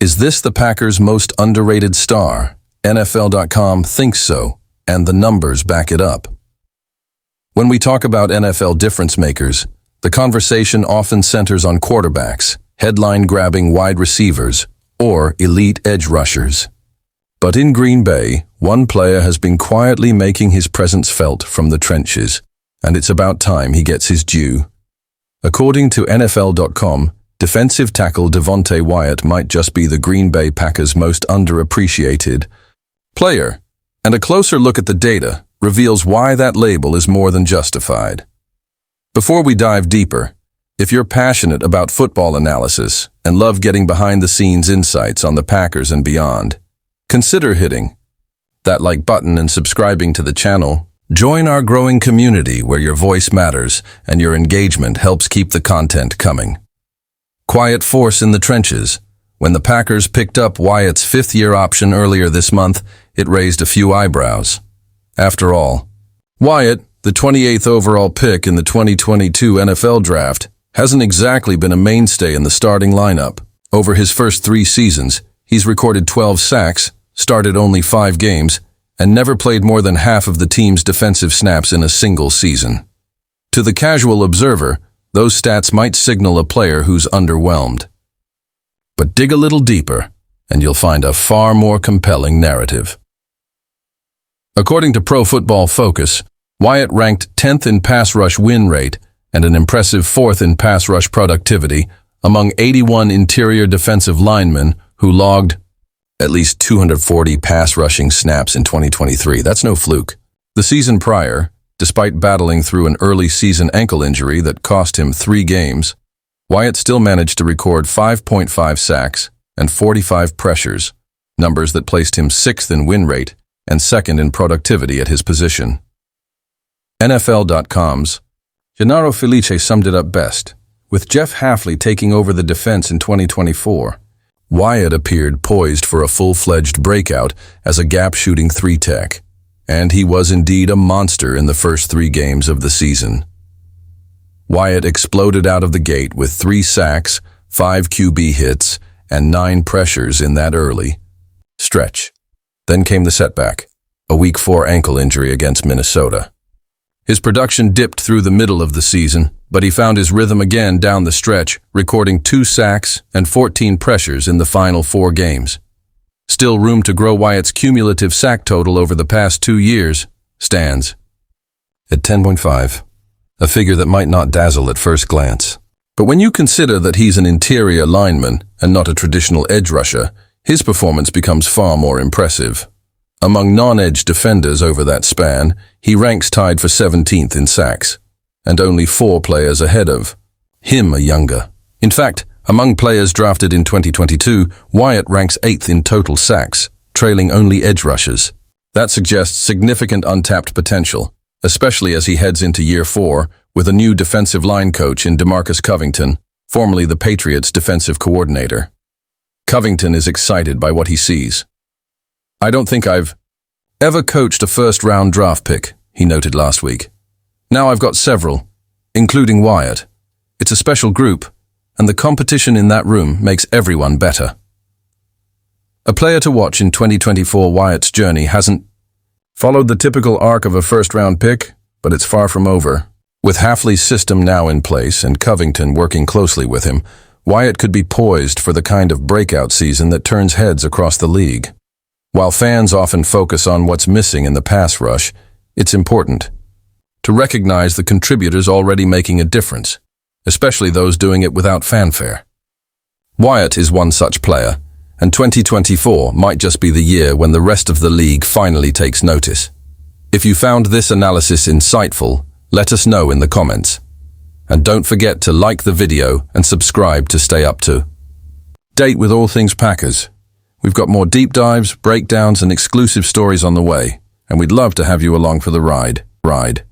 Is this the Packers' most underrated star? NFL.com thinks so, and the numbers back it up. When we talk about NFL difference makers, the conversation often centers on quarterbacks, headline-grabbing wide receivers, or elite edge rushers. But in Green Bay, one player has been quietly making his presence felt from the trenches, and it's about time he gets his due. According to NFL.com, defensive tackle Devonte Wyatt might just be the Green Bay Packers' most underappreciated player, and a closer look at the data reveals why that label is more than justified. Before we dive deeper, if you're passionate about football analysis and love getting behind-the-scenes insights on the Packers and beyond, consider hitting that like button and subscribing to the channel. Join our growing community where your voice matters and your engagement helps keep the content coming. Quiet force in the trenches. When the Packers picked up Wyatt's fifth-year option earlier this month, it raised a few eyebrows. After all, Wyatt, the 28th overall pick in the 2022 NFL Draft, hasn't exactly been a mainstay in the starting lineup. Over his first 3 seasons, he's recorded 12 sacks, started only 5 games, and never played more than half of the team's defensive snaps in a single season. To the casual observer, those stats might signal a player who's underwhelmed. But dig a little deeper, and you'll find a far more compelling narrative. According to Pro Football Focus, Wyatt ranked 10th in pass rush win rate and an impressive 4th in pass rush productivity among 81 interior defensive linemen who logged at least 240 pass rushing snaps in 2023. That's no fluke. The season prior, despite battling through an early season ankle injury that cost him 3 games, Wyatt still managed to record 5.5 sacks and 45 pressures, numbers that placed him 6th in win rate and 2nd in productivity at his position. NFL.com's Gennaro Felice summed it up best. With Jeff Hafley taking over the defense in 2024, Wyatt appeared poised for a full-fledged breakout as a gap-shooting 3-tech, and he was indeed a monster in the first 3 games of the season. Wyatt exploded out of the gate with 3 sacks, 5 QB hits, and 9 pressures in that early stretch. Then came the setback, a Week 4 ankle injury against Minnesota. His production dipped through the middle of the season, but he found his rhythm again down the stretch, recording 2 sacks and 14 pressures in the final 4 games. Still room to grow. Wyatt's cumulative sack total over the past 2 years stands at 10.5, a figure that might not dazzle at first glance. But when you consider that he's an interior lineman and not a traditional edge rusher, his performance becomes far more impressive. Among non-edge defenders over that span, he ranks tied for 17th in sacks, and only 4 players ahead of him are younger. In fact, among players drafted in 2022, Wyatt ranks 8th in total sacks, trailing only edge rushers. That suggests significant untapped potential, especially as he heads into year 4 with a new defensive line coach in DeMarcus Covington, formerly the Patriots' defensive coordinator. Covington is excited by what he sees. "I don't think I've ever coached a first-round draft pick," he noted last week. "Now I've got several, including Wyatt. It's a special group, and the competition in that room makes everyone better." A player to watch in 2024, Wyatt's journey hasn't followed the typical arc of a first-round pick, but it's far from over. With Hafley's system now in place and Covington working closely with him, Wyatt could be poised for the kind of breakout season that turns heads across the league. While fans often focus on what's missing in the pass rush, it's important to recognize the contributors already making a difference, especially those doing it without fanfare. Wyatt is one such player, and 2024 might just be the year when the rest of the league finally takes notice. If you found this analysis insightful, let us know in the comments. And don't forget to like the video and subscribe to stay up to date with all things Packers. We've got more deep dives, breakdowns, and exclusive stories on the way, and we'd love to have you along for the ride.